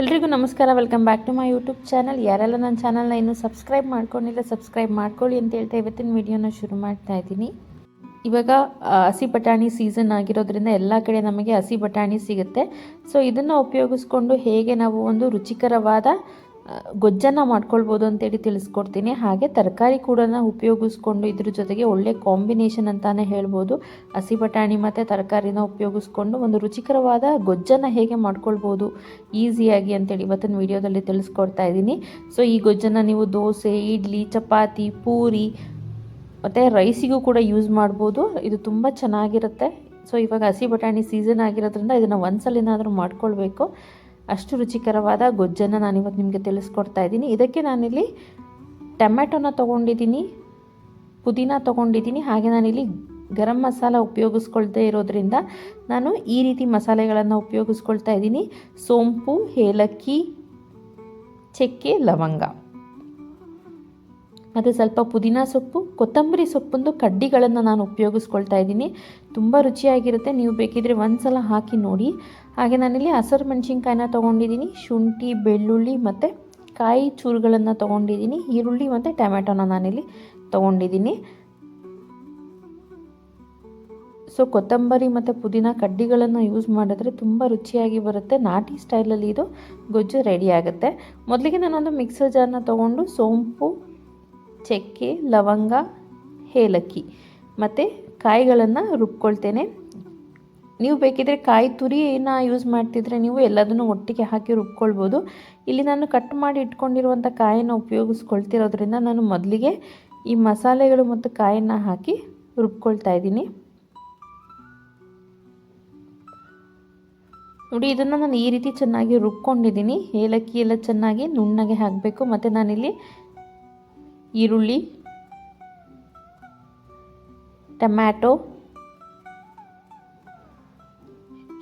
ಎಲ್ರಿಗೂ ನಮಸ್ಕಾರ. Welcome back to my YouTube channel. ಯಾರೆಲ್ಲ ನನ್ನ ಚಾನಲ್ನ ಇನ್ನೂ ಸಬ್ಸ್ಕ್ರೈಬ್ ಮಾಡ್ಕೊಂಡಿಲ್ಲ ಸಬ್ಸ್ಕ್ರೈಬ್ ಮಾಡ್ಕೊಳ್ಳಿ ಅಂತ ಹೇಳ್ತಾ ಇವತ್ತಿನ ವಿಡಿಯೋನ ಶುರು ಮಾಡ್ತಾ ಇದ್ದೀನಿ. ಇವಾಗ ಹಸಿ ಬಟಾಣಿ ಸೀಸನ್ ಆಗಿರೋದ್ರಿಂದ ಎಲ್ಲ ಕಡೆ ನಮಗೆ ಹಸಿ ಬಟಾಣಿ ಸಿಗುತ್ತೆ. ಸೊ ಇದನ್ನು ಉಪಯೋಗಿಸ್ಕೊಂಡು ಹೇಗೆ ನಾವು ಒಂದು ರುಚಿಕರವಾದ ಗೊಜ್ಜನ್ನು ಮಾಡ್ಕೊಳ್ಬೋದು ಅಂತೇಳಿ ತಿಳಿಸ್ಕೊಡ್ತೀನಿ. ಹಾಗೆ ತರಕಾರಿ ಕೂಡ ಉಪಯೋಗಿಸ್ಕೊಂಡು ಇದ್ರ ಜೊತೆಗೆ ಒಳ್ಳೆ ಕಾಂಬಿನೇಷನ್ ಅಂತಾನೆ ಹೇಳ್ಬೋದು. ಹಸಿ ಬಟಾಣಿ ಮತ್ತು ತರಕಾರಿನ ಉಪಯೋಗಿಸ್ಕೊಂಡು ಒಂದು ರುಚಿಕರವಾದ ಗೊಜ್ಜನ್ನು ಹೇಗೆ ಮಾಡ್ಕೊಳ್ಬೋದು ಈಸಿಯಾಗಿ ಅಂತೇಳಿ ಇವತ್ತಿನ ವಿಡಿಯೋದಲ್ಲಿ ತಿಳಿಸ್ಕೊಡ್ತಾ ಇದ್ದೀನಿ. ಸೊ ಈ ಗೊಜ್ಜನ್ನು ನೀವು ದೋಸೆ, ಇಡ್ಲಿ, ಚಪಾತಿ, ಪೂರಿ ಮತ್ತು ರೈಸಿಗೂ ಕೂಡ ಯೂಸ್ ಮಾಡ್ಬೋದು. ಇದು ತುಂಬ ಚೆನ್ನಾಗಿರುತ್ತೆ. ಸೊ ಇವಾಗ ಹಸಿ ಬಟಾಣಿ ಸೀಸನ್ ಆಗಿರೋದ್ರಿಂದ ಇದನ್ನು ಒಂದ್ಸಲಿನಾದರೂ ಮಾಡ್ಕೊಳ್ಬೇಕು. ಅಷ್ಟು ರುಚಿಕರವಾದ ಗೊಜ್ಜನ್ನು ನಾನಿವತ್ತು ನಿಮಗೆ ತಿಳಿಸ್ಕೊಡ್ತಾ ಇದ್ದೀನಿ. ಇದಕ್ಕೆ ನಾನಿಲ್ಲಿ ಟೊಮ್ಯಾಟೊನ ತೊಗೊಂಡಿದ್ದೀನಿ, ಪುದೀನ ತೊಗೊಂಡಿದ್ದೀನಿ. ಹಾಗೆ ನಾನಿಲ್ಲಿ ಗರಂ ಮಸಾಲ ಉಪಯೋಗಿಸ್ಕೊಳ್ತಾ ಇರೋದ್ರಿಂದ ನಾನು ಈ ರೀತಿ ಮಸಾಲೆಗಳನ್ನು ಉಪಯೋಗಿಸ್ಕೊಳ್ತಾ ಇದ್ದೀನಿ. ಸೋಂಪು, ಏಲಕ್ಕಿ, ಚಕ್ಕೆ, ಲವಂಗ ಮತ್ತು ಸ್ವಲ್ಪ ಪುದೀನ ಸೊಪ್ಪು, ಕೊತ್ತಂಬರಿ ಸೊಪ್ಪೊಂದು ಕಡ್ಡಿಗಳನ್ನು ನಾನು ಉಪಯೋಗಿಸ್ಕೊಳ್ತಾ ಇದ್ದೀನಿ. ತುಂಬ ರುಚಿಯಾಗಿರುತ್ತೆ. ನೀವು ಬೇಕಿದ್ರೆ ಒಂದು ಸಲ ಹಾಕಿ ನೋಡಿ. ಹಾಗೆ ನಾನಿಲ್ಲಿ ಹಸಿರು ಮೆಣಸಿನ್ಕಾಯಿನ ತೊಗೊಂಡಿದ್ದೀನಿ, ಶುಂಠಿ, ಬೆಳ್ಳುಳ್ಳಿ ಮತ್ತು ಕಾಯಿ ಚೂರುಗಳನ್ನು ತೊಗೊಂಡಿದ್ದೀನಿ, ಈರುಳ್ಳಿ ಮತ್ತು ಟೊಮ್ಯಾಟೊನ ನಾನಿಲ್ಲಿ ತೊಗೊಂಡಿದ್ದೀನಿ. ಸೊ ಕೊತ್ತಂಬರಿ ಮತ್ತು ಪುದೀನ ಕಡ್ಡಿಗಳನ್ನು ಯೂಸ್ ಮಾಡಿದ್ರೆ ತುಂಬ ರುಚಿಯಾಗಿ ಬರುತ್ತೆ. ನಾಟಿ ಸ್ಟೈಲಲ್ಲಿ ಇದು ಗೊಜ್ಜು ರೆಡಿ ಆಗುತ್ತೆ. ಮೊದಲಿಗೆ ನಾನೊಂದು ಮಿಕ್ಸರ್ ಜಾರ್ನ ತೊಗೊಂಡು ಸೋಂಪು, ಚಕ್ಕೆ, ಲವಂಗ, ಏಲಕ್ಕಿ ಮತ್ತು ಕಾಯಿಗಳನ್ನು ರುಬ್ಕೊಳ್ತೇನೆ. ನೀವು ಬೇಕಿದ್ರೆ ಕಾಯಿ ತುರಿನ ಯೂಸ್ ಮಾಡ್ತಿದ್ರೆ ನೀವು ಎಲ್ಲದನ್ನು ಒಟ್ಟಿಗೆ ಹಾಕಿ ರುಬ್ಕೊಳ್ಬೋದು. ಇಲ್ಲಿ ನಾನು ಕಟ್ ಮಾಡಿ ಇಟ್ಕೊಂಡಿರುವಂಥ ಕಾಯನ್ನು ಉಪಯೋಗಿಸ್ಕೊಳ್ತಿರೋದ್ರಿಂದ ನಾನು ಮೊದಲಿಗೆ ಈ ಮಸಾಲೆಗಳು ಮತ್ತು ಕಾಯನ್ನು ಹಾಕಿ ರುಬ್ಕೊಳ್ತಾ ಇದ್ದೀನಿ. ನೋಡಿ, ಇದನ್ನು ನಾನು ಈ ರೀತಿ ಚೆನ್ನಾಗಿ ರುಬ್ಕೊಂಡಿದ್ದೀನಿ. ಏಲಕ್ಕಿ ಎಲ್ಲ ಚೆನ್ನಾಗಿ ನುಣ್ಣಗೆ ಹಾಕಬೇಕು. ಮತ್ತು ನಾನಿಲ್ಲಿ ಈರುಳ್ಳಿ, ಟೊಮ್ಯಾಟೊ,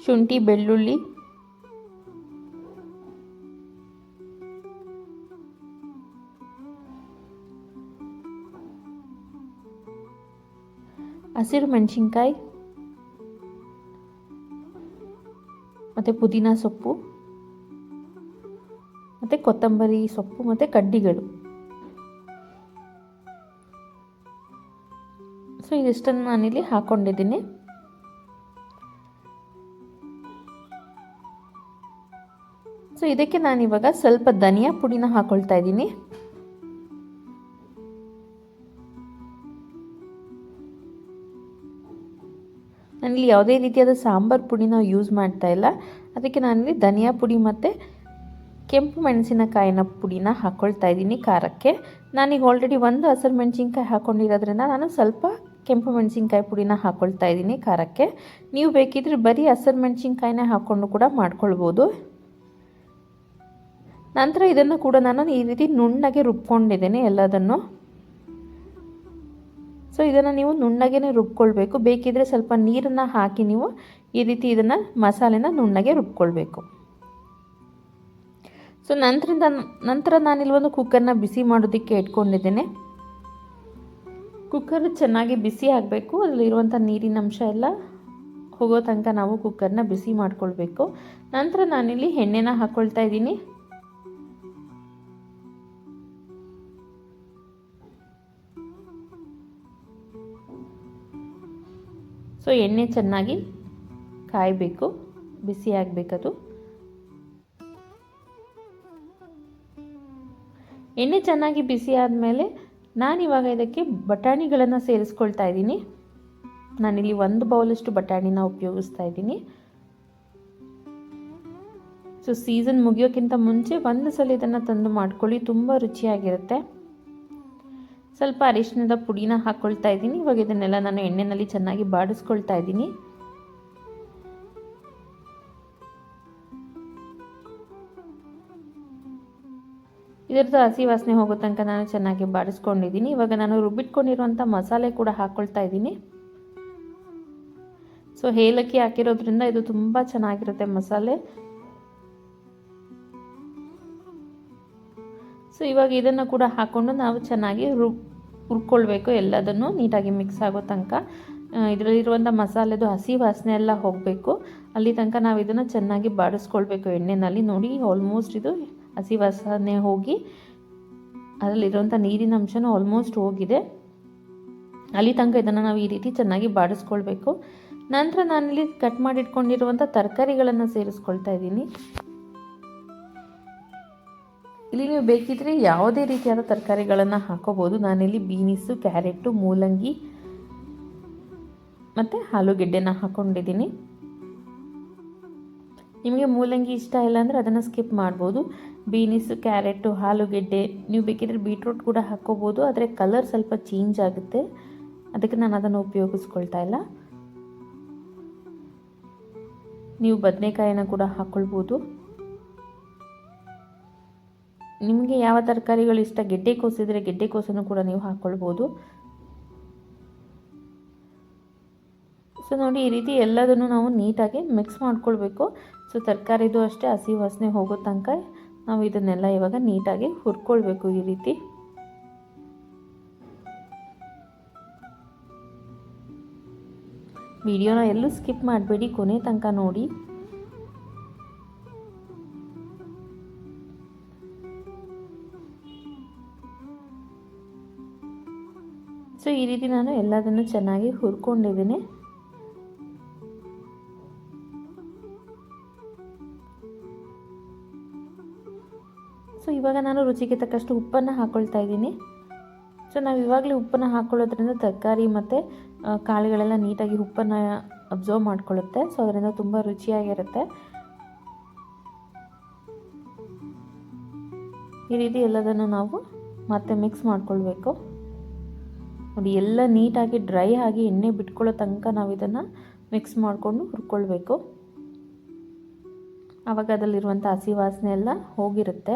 ಶುಂಠಿ, ಬೆಳ್ಳುಳ್ಳಿ, ಹಸಿರು ಮೆಣಸಿನ್ಕಾಯಿ ಮತ್ತು ಪುದೀನ ಸೊಪ್ಪು ಮತ್ತು ಕೊತ್ತಂಬರಿ ಸೊಪ್ಪು ಮತ್ತು ಕಡ್ಡಿಗಳು. ಸೊ ಇದಿಷ್ಟನ್ನು ನಾನಿಲ್ಲಿ ಹಾಕ್ಕೊಂಡಿದ್ದೀನಿ. ಸೊ ಇದಕ್ಕೆ ನಾನಿವಾಗ ಸ್ವಲ್ಪ ಧನಿಯಾ ಪುಡಿನ ಹಾಕ್ಕೊಳ್ತಾ ಇದ್ದೀನಿ. ನಾನಿಲ್ಲಿ ಯಾವುದೇ ರೀತಿಯಾದ ಸಾಂಬಾರು ಪುಡಿನ ಯೂಸ್ ಮಾಡ್ತಾ ಇಲ್ಲ. ಅದಕ್ಕೆ ನಾನಿಲ್ಲಿ ಧನಿಯಾ ಪುಡಿ ಮತ್ತು ಕೆಂಪು ಮೆಣಸಿನಕಾಯಿನ ಪುಡಿನ ಹಾಕ್ಕೊಳ್ತಾ ಇದ್ದೀನಿ ಖಾರಕ್ಕೆ. ನಾನೀಗ ಆಲ್ರೆಡಿ ಒಂದು ಹಸಿರು ಮೆಣಸಿನ್ಕಾಯಿ ಹಾಕ್ಕೊಂಡಿರೋದ್ರಿಂದ ನಾನು ಸ್ವಲ್ಪ ಕೆಂಪು ಮೆಣಸಿನ್ಕಾಯಿ ಪುಡಿನ ಹಾಕ್ಕೊಳ್ತಾ ಇದ್ದೀನಿ ಖಾರಕ್ಕೆ. ನೀವು ಬೇಕಿದ್ರೆ ಬರೀ ಹಸಿರು ಮೆಣಸಿನ್ಕಾಯಿನ ಹಾಕ್ಕೊಂಡು ಕೂಡ ಮಾಡ್ಕೊಳ್ಬೋದು. ನಂತರ ಇದನ್ನು ಕೂಡ ನಾನು ಈ ರೀತಿ ನುಣ್ಣಗೆ ರುಬ್ಕೊಂಡಿದ್ದೇನೆ ಎಲ್ಲದನ್ನು. ಸೊ ಇದನ್ನು ನೀವು ನುಣ್ಣಗೆ ರುಬ್ಕೊಳ್ಬೇಕು. ಬೇಕಿದ್ರೆ ಸ್ವಲ್ಪ ನೀರನ್ನು ಹಾಕಿ ನೀವು ಈ ರೀತಿ ಇದನ್ನು ಮಸಾಲೆನ ನುಣ್ಣಗೆ ರುಬ್ಕೊಳ್ಬೇಕು. ಸೊ ನಂತರ ನಾನಿಲ್ಲಿ ಒಂದು ಕುಕ್ಕರ್ನ ಬಿಸಿ ಮಾಡೋದಕ್ಕೆ ಇಟ್ಕೊಂಡಿದ್ದೇನೆ. ಕುಕ್ಕರ್ ಚೆನ್ನಾಗಿ ಬಿಸಿ ಆಗಬೇಕು. ಅದರಲ್ಲಿರುವಂಥ ನೀರಿನ ಅಂಶ ಎಲ್ಲ ಹೋಗೋ ತನಕ ನಾವು ಕುಕ್ಕರ್ನ ಬಿಸಿ ಮಾಡ್ಕೊಳ್ಬೇಕು. ನಂತರ ನಾನಿಲ್ಲಿ ಎಣ್ಣೆನ ಹಾಕ್ಕೊಳ್ತಾ ಇದ್ದೀನಿ. ಸೊ ಎಣ್ಣೆ ಚೆನ್ನಾಗಿ ಕಾಯಬೇಕು, ಬಿಸಿ ಆಗಬೇಕದು. ಎಣ್ಣೆ ಚೆನ್ನಾಗಿ ಬಿಸಿ ಆದಮೇಲೆ ನಾನಿವಾಗ ಇದಕ್ಕೆ ಬಟಾಣಿಗಳನ್ನು ಸೇರಿಸ್ಕೊಳ್ತಾ ಇದ್ದೀನಿ. ನಾನಿಲ್ಲಿ 1 ಬೌಲಷ್ಟು ಬಟಾಣಿನ ಉಪಯೋಗಿಸ್ತಾ ಇದ್ದೀನಿ. ಸೊ ಸೀಸನ್ ಮುಗಿಯೋಕ್ಕಿಂತ ಮುಂಚೆ ಒಂದು ಸಲ ಇದನ್ನು ತಂದು ಮಾಡ್ಕೊಳ್ಳಿ, ತುಂಬ ರುಚಿಯಾಗಿರುತ್ತೆ. ಸ್ವಲ್ಪ ಅರಿಶಿಣದ ಪುಡಿನ ಹಾಕ್ಕೊಳ್ತಾ ಇದ್ದೀನಿ. ಇವಾಗ ಇದನ್ನೆಲ್ಲ ನಾನು ಎಣ್ಣೆಯಲ್ಲಿ ಚೆನ್ನಾಗಿ ಬಾಡಿಸ್ಕೊಳ್ತಾ ಇದ್ದೀನಿ. ಇದರದ್ದು ಹಸಿ ವಾಸನೆ ಹೋಗೋ ತನಕ ನಾನು ಚೆನ್ನಾಗಿ ಬಾಡಿಸ್ಕೊಂಡಿದ್ದೀನಿ. ಇವಾಗ ನಾನು ರುಬ್ಬಿಟ್ಕೊಂಡಿರುವಂಥ ಮಸಾಲೆ ಕೂಡ ಹಾಕ್ಕೊಳ್ತಾ ಇದ್ದೀನಿ. ಸೊ ಏಲಕ್ಕಿ ಹಾಕಿರೋದ್ರಿಂದ ಇದು ತುಂಬ ಚೆನ್ನಾಗಿರುತ್ತೆ ಮಸಾಲೆ. ಸೊ ಇವಾಗ ಇದನ್ನು ಕೂಡ ಹಾಕ್ಕೊಂಡು ನಾವು ಚೆನ್ನಾಗಿ ಹುರ್ಕೊಳ್ಬೇಕು. ಎಲ್ಲದನ್ನು ನೀಟಾಗಿ ಮಿಕ್ಸ್ ಆಗೋ ತನಕ ಇದರಲ್ಲಿರುವಂಥ ಮಸಾಲೆದು ಹಸಿ ವಾಸನೆ ಎಲ್ಲ ಹೋಗಬೇಕು. ಅಲ್ಲಿ ತನಕ ನಾವು ಇದನ್ನು ಚೆನ್ನಾಗಿ ಬಾಡಿಸ್ಕೊಳ್ಬೇಕು ಎಣ್ಣೆಯಲ್ಲಿ. ನೋಡಿ ಆಲ್ಮೋಸ್ಟ್ ಇದು ಹಸಿ ವಾಸನೆ ಹೋಗಿ ಅದರಲ್ಲಿರುವಂಥ ನೀರಿನ ಅಂಶನೂ ಆಲ್ಮೋಸ್ಟ್ ಹೋಗಿದೆ. ಅಲ್ಲಿ ತನಕ ಇದನ್ನು ನಾವು ಈ ರೀತಿ ಚೆನ್ನಾಗಿ ಬಾಡಿಸ್ಕೊಳ್ಬೇಕು. ನಂತರ ನಾನಿಲ್ಲಿ ಕಟ್ ಮಾಡಿ ಇಟ್ಕೊಂಡಿರುವಂಥ ತರಕಾರಿಗಳನ್ನು ಸೇರಿಸ್ಕೊಳ್ತಾ ಇದ್ದೀನಿ. ಇಲ್ಲಿ ನೀವು ಬೇಕಿದ್ರೆ ಯಾವುದೇ ರೀತಿಯಾದ ತರಕಾರಿಗಳನ್ನು ಹಾಕೋಬೋದು. ನಾನಿಲ್ಲಿ ಬೀನಿಸು, ಕ್ಯಾರೆಟು, ಮೂಲಂಗಿ ಮತ್ತು ಆಲೂಗೆಡ್ಡೆನ ಹಾಕ್ಕೊಂಡಿದ್ದೀನಿ. ನಿಮಗೆ ಮೂಲಂಗಿ ಇಷ್ಟ ಇಲ್ಲ ಅಂದರೆ ಅದನ್ನು ಸ್ಕಿಪ್ ಮಾಡ್ಬೋದು. ಬೀನಿಸು, ಕ್ಯಾರೆಟು, ಆಲೂಗೆಡ್ಡೆ, ನೀವು ಬೇಕಿದ್ರೆ ಬೀಟ್ರೂಟ್ ಕೂಡ ಹಾಕ್ಕೋಬೋದು. ಆದರೆ ಕಲರ್ ಸ್ವಲ್ಪ ಚೇಂಜ್ ಆಗುತ್ತೆ, ಅದಕ್ಕೆ ನಾನು ಅದನ್ನು ಉಪಯೋಗಿಸ್ಕೊಳ್ತಾ ಇಲ್ಲ. ನೀವು ಬದನೆಕಾಯಿನ ಕೂಡ ಹಾಕ್ಕೊಳ್ಬೋದು. ನಿಮಗೆ ಯಾವ ತರಕಾರಿಗಳು ಇಷ್ಟ, ಗೆಡ್ಡೆಕೋಸಿದ್ರೆ ಗೆಡ್ಡೆಕೋಸನ್ನು ಕೂಡ ನೀವು ಹಾಕ್ಕೊಳ್ಬೋದು. ಸೊ ನೋಡಿ, ಈ ರೀತಿ ಎಲ್ಲದನ್ನು ನಾವು ನೀಟಾಗಿ ಮಿಕ್ಸ್ ಮಾಡ್ಕೊಳ್ಬೇಕು. ಸೊ ತರಕಾರಿದು ಅಷ್ಟೇ ಹಸಿ ವಾಸನೆ ಹೋಗೋ ತನಕ ನಾವು ಇದನ್ನೆಲ್ಲ ಇವಾಗ ನೀಟಾಗಿ ಹುರ್ಕೊಳ್ಬೇಕು. ಈ ರೀತಿ ವಿಡಿಯೋನ ಎಲ್ಲೂ ಸ್ಕಿಪ್ ಮಾಡಬೇಡಿ, ಕೊನೆ ತನಕ ನೋಡಿ. ಸೊ ಈ ರೀತಿ ನಾನು ಎಲ್ಲದನ್ನು ಚೆನ್ನಾಗಿ ಹುರ್ಕೊಂಡಿದ್ದೀನಿ. ಸೊ ಇವಾಗ ನಾನು ರುಚಿಗೆ ತಕ್ಕಷ್ಟು ಉಪ್ಪನ್ನು ಹಾಕ್ಕೊಳ್ತಾ ಇದ್ದೀನಿ. ಸೊ ನಾವು ಇವಾಗಲೇ ಉಪ್ಪನ್ನು ಹಾಕ್ಕೊಳ್ಳೋದ್ರಿಂದ ತರಕಾರಿ ಮತ್ತು ಕಾಳುಗಳೆಲ್ಲ ನೀಟಾಗಿ ಉಪ್ಪನ್ನು ಅಬ್ಸರ್ವ್ ಮಾಡ್ಕೊಳ್ಳುತ್ತೆ. ಸೊ ಅದರಿಂದ ತುಂಬ ರುಚಿಯಾಗಿರುತ್ತೆ. ಈ ರೀತಿ ಎಲ್ಲದನ್ನು ನಾವು ಮತ್ತೆ ಮಿಕ್ಸ್ ಮಾಡ್ಕೊಳ್ಬೇಕು. ನೋಡಿ, ಎಲ್ಲ ನೀಟಾಗಿ ಡ್ರೈ ಆಗಿ ಎಣ್ಣೆ ಬಿಟ್ಕೊಳ್ಳೋ ತನಕ ನಾವು ಇದನ್ನು ಮಿಕ್ಸ್ ಮಾಡಿಕೊಂಡು ಹುರ್ಕೊಳ್ಬೇಕು. ಆವಾಗ ಅದರಲ್ಲಿರುವಂಥ ಹಸಿ ವಾಸನೆ ಎಲ್ಲ ಹೋಗಿರುತ್ತೆ.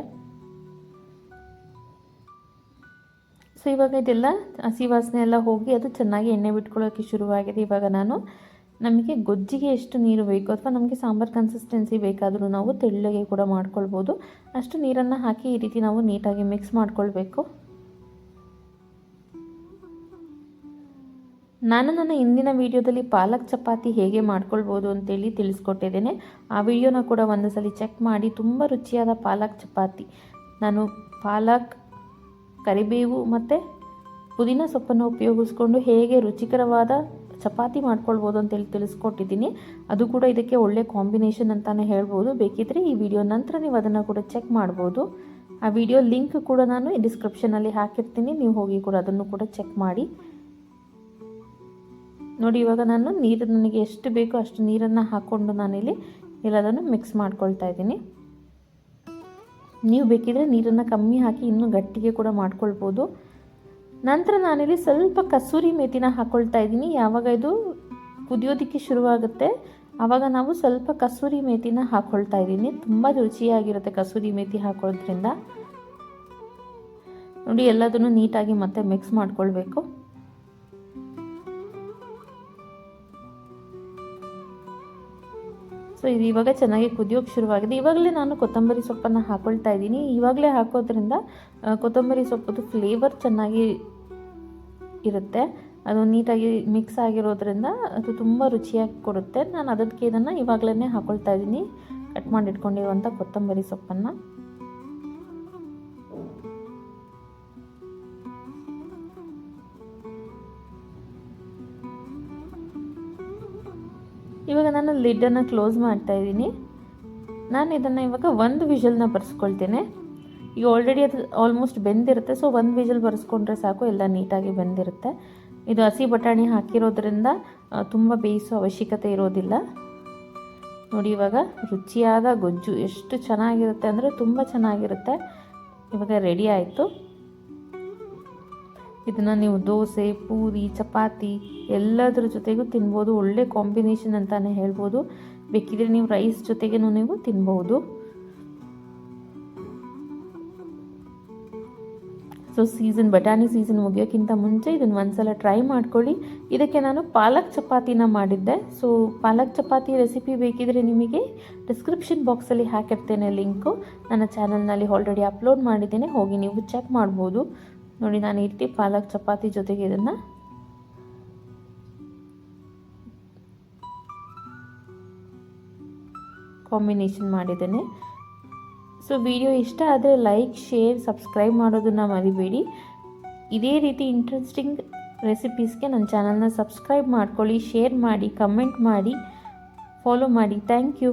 ಸೊ ಇವಾಗ ಇದೆಲ್ಲ ಹಸಿ ವಾಸನೆ ಎಲ್ಲ ಹೋಗಿ ಅದು ಚೆನ್ನಾಗಿ ಎಣ್ಣೆ ಬಿಟ್ಕೊಳ್ಳೋಕ್ಕೆ ಶುರುವಾಗಿದೆ. ಇವಾಗ ನಮಗೆ ಗೊಜ್ಜಿಗೆ ಎಷ್ಟು ನೀರು ಬೇಕು ಅಥವಾ ನಮಗೆ ಸಾಂಬಾರು ಕನ್ಸಿಸ್ಟೆನ್ಸಿ ಬೇಕಾದರೂ ನಾವು ತೆಳ್ಳಗೆ ಕೂಡ ಮಾಡ್ಕೊಳ್ಬೋದು. ಅಷ್ಟು ನೀರನ್ನು ಹಾಕಿ ಈ ರೀತಿ ನಾವು ನೀಟಾಗಿ ಮಿಕ್ಸ್ ಮಾಡ್ಕೊಳ್ಬೇಕು. ನಾನು ನನ್ನ ಹಿಂದಿನ ವಿಡಿಯೋದಲ್ಲಿ ಪಾಲಕ್ ಚಪಾತಿ ಹೇಗೆ ಮಾಡ್ಕೊಳ್ಬೋದು ಅಂತೇಳಿ ತಿಳಿಸ್ಕೊಟ್ಟಿದ್ದೇನೆ. ಆ ವಿಡಿಯೋನ ಕೂಡ ಒಂದು ಸಲ ಚೆಕ್ ಮಾಡಿ. ತುಂಬ ರುಚಿಯಾದ ಪಾಲಕ್ ಚಪಾತಿ. ನಾನು ಪಾಲಕ್, ಕರಿಬೇವು ಮತ್ತು ಪುದೀನ ಸೊಪ್ಪನ್ನು ಉಪಯೋಗಿಸ್ಕೊಂಡು ಹೇಗೆ ರುಚಿಕರವಾದ ಚಪಾತಿ ಮಾಡ್ಕೊಳ್ಬೋದು ಅಂತೇಳಿ ತಿಳಿಸ್ಕೊಟ್ಟಿದ್ದೀನಿ. ಅದು ಕೂಡ ಇದಕ್ಕೆ ಒಳ್ಳೆ ಕಾಂಬಿನೇಷನ್ ಅಂತಲೇ ಹೇಳ್ಬೋದು. ಬೇಕಿದ್ದರೆ ಈ ವಿಡಿಯೋ ನಂತರ ನೀವು ಅದನ್ನು ಕೂಡ ಚೆಕ್ ಮಾಡ್ಬೋದು. ಆ ವಿಡಿಯೋ ಲಿಂಕ್ ಕೂಡ ನಾನು ಡಿಸ್ಕ್ರಿಪ್ಷನಲ್ಲಿ ಹಾಕಿರ್ತೀನಿ, ನೀವು ಹೋಗಿ ಕೂಡ ಅದನ್ನು ಕೂಡ ಚೆಕ್ ಮಾಡಿ. ನೋಡಿ, ಇವಾಗ ನಾನು ನೀರು ನನಗೆ ಎಷ್ಟು ಬೇಕೋ ಅಷ್ಟು ನೀರನ್ನು ಹಾಕ್ಕೊಂಡು ನಾನಿಲ್ಲಿ ಎಲ್ಲದನ್ನು ಮಿಕ್ಸ್ ಮಾಡ್ಕೊಳ್ತಾ ಇದ್ದೀನಿ. ನೀವು ಬೇಕಿದ್ರೆ ನೀರನ್ನು ಕಮ್ಮಿ ಹಾಕಿ ಇನ್ನೂ ಗಟ್ಟಿಗೆ ಕೂಡ ಮಾಡ್ಕೊಳ್ಬೋದು. ನಂತರ ನಾನಿಲ್ಲಿ ಸ್ವಲ್ಪ ಕಸೂರಿ ಮೇಥಿನ ಹಾಕ್ಕೊಳ್ತಾ ಇದ್ದೀನಿ. ಯಾವಾಗ ಇದು ಕುದಿಯೋದಕ್ಕೆ ಶುರುವಾಗುತ್ತೆ ಆವಾಗ ನಾವು ಸ್ವಲ್ಪ ಕಸೂರಿ ಮೇಥಿನ ಹಾಕ್ಕೊಳ್ತಾ ಇದ್ದೀನಿ. ತುಂಬ ರುಚಿಯಾಗಿರುತ್ತೆ ಕಸೂರಿ ಮೇಥಿ ಹಾಕೊಳ್ಳೋದ್ರಿಂದ. ನೋಡಿ, ಎಲ್ಲದನ್ನು ನೀಟಾಗಿ ಮತ್ತೆ ಮಿಕ್ಸ್ ಮಾಡ್ಕೊಳ್ಬೇಕು. ಸೊ ಇದು ಇವಾಗ ಚೆನ್ನಾಗಿ ಕುದಿಯೋಕ್ಕೆ ಶುರುವಾಗಿದೆ. ಇವಾಗಲೇ ನಾನು ಕೊತ್ತಂಬರಿ ಸೊಪ್ಪನ್ನು ಹಾಕ್ಕೊಳ್ತಾ ಇದ್ದೀನಿ. ಇವಾಗಲೇ ಹಾಕೋದ್ರಿಂದ ಕೊತ್ತಂಬರಿ ಸೊಪ್ಪದು ಫ್ಲೇವರ್ ಚೆನ್ನಾಗಿ ಇರುತ್ತೆ. ಅದು ನೀಟಾಗಿ ಮಿಕ್ಸ್ ಆಗಿರೋದ್ರಿಂದ ಅದು ತುಂಬ ರುಚಿಯಾಗಿ ಕೊಡುತ್ತೆ. ನಾನು ಅದಕ್ಕೆ ಇದನ್ನು ಇವಾಗಲೇ ಹಾಕ್ಕೊಳ್ತಾ ಇದ್ದೀನಿ, ಕಟ್ ಮಾಡಿ ಇಟ್ಕೊಂಡಿರುವಂಥ ಕೊತ್ತಂಬರಿ ಸೊಪ್ಪನ್ನು. ಇವಾಗ ನಾನು ಲಿಡ್ಡನ್ನು ಕ್ಲೋಸ್ ಮಾಡ್ತಾ ಇದ್ದೀನಿ. ನಾನು ಇದನ್ನು ಇವಾಗ ಒಂದು ವಿಷಲ್ನ ಬರೆಸ್ಕೊಳ್ತೇನೆ. ಈಗ ಆಲ್ರೆಡಿ ಅದು ಆಲ್ಮೋಸ್ಟ್ ಬೆಂದಿರುತ್ತೆ. ಸೊ ಒಂದು ವಿಷಲ್ ಬರೆಸ್ಕೊಂಡ್ರೆ ಸಾಕು, ಎಲ್ಲ ನೀಟಾಗಿ ಬೆಂದಿರುತ್ತೆ. ಇದು ಹಸಿ ಬಟಾಣಿ ಹಾಕಿರೋದ್ರಿಂದ ತುಂಬ ಬೇಯಿಸೋ ಅವಶ್ಯಕತೆ ಇರೋದಿಲ್ಲ. ನೋಡಿ, ಇವಾಗ ರುಚಿಯಾದ ಗೊಜ್ಜು ಎಷ್ಟು ಚೆನ್ನಾಗಿರುತ್ತೆ ಅಂದರೆ ತುಂಬ ಚೆನ್ನಾಗಿರುತ್ತೆ. ಇವಾಗ ರೆಡಿ ಆಯಿತು. ಇದನ್ನು ನೀವು ದೋಸೆ, ಪೂರಿ, ಚಪಾತಿ ಎಲ್ಲದರ ಜೊತೆಗೂ ತಿನ್ಬೋದು. ಒಳ್ಳೆ ಕಾಂಬಿನೇಷನ್ ಅಂತಲೇ ಹೇಳ್ಬೋದು. ಬೇಕಿದ್ರೆ ನೀವು ರೈಸ್ ಜೊತೆಗೇನು ನೀವು ತಿನ್ಬೋದು. ಸೊ ಬಟಾಣಿ ಸೀಸನ್ ಮುಗಿಯೋಕ್ಕಿಂತ ಮುಂಚೆ ಇದನ್ನು ಒಂದ್ಸಲ ಟ್ರೈ ಮಾಡ್ಕೊಳ್ಳಿ. ಇದಕ್ಕೆ ನಾನು ಪಾಲಕ್ ಚಪಾತಿನ ಮಾಡಿದ್ದೆ. ಸೊ ಪಾಲಕ್ ಚಪಾತಿ ರೆಸಿಪಿ ಬೇಕಿದ್ರೆ ನಿಮಗೆ ಡಿಸ್ಕ್ರಿಪ್ಷನ್ ಬಾಕ್ಸಲ್ಲಿ ಹಾಕಿರ್ತೇನೆ ಲಿಂಕು. ನನ್ನ ಚಾನಲ್ನಲ್ಲಿ ಆಲ್ರೆಡಿ ಅಪ್ಲೋಡ್ ಮಾಡಿದ್ದೇನೆ, ಹೋಗಿ ನೀವು ಚೆಕ್ ಮಾಡ್ಬೋದು. ನೋಡಿ, ನಾನು ಈ ರೀತಿ ಪಾಲಕ್ ಚಪಾತಿ ಜೊತೆಗೆ ಇದನ್ನು ಕಾಂಬಿನೇಷನ್ ಮಾಡಿದ್ದೇನೆ. ಸೊ ವಿಡಿಯೋ ಇಷ್ಟ ಆದರೆ ಲೈಕ್, ಶೇರ್, ಸಬ್ಸ್ಕ್ರೈಬ್ ಮಾಡೋದನ್ನು ಮರಿಬೇಡಿ. ಇದೇ ರೀತಿ ಇಂಟ್ರೆಸ್ಟಿಂಗ್ ರೆಸಿಪೀಸ್ಗೆ ನನ್ನ ಚಾನಲ್ನ ಸಬ್ಸ್ಕ್ರೈಬ್ ಮಾಡ್ಕೊಳ್ಳಿ, ಶೇರ್ ಮಾಡಿ, ಕಮೆಂಟ್ ಮಾಡಿ, ಫಾಲೋ ಮಾಡಿ. Thank you.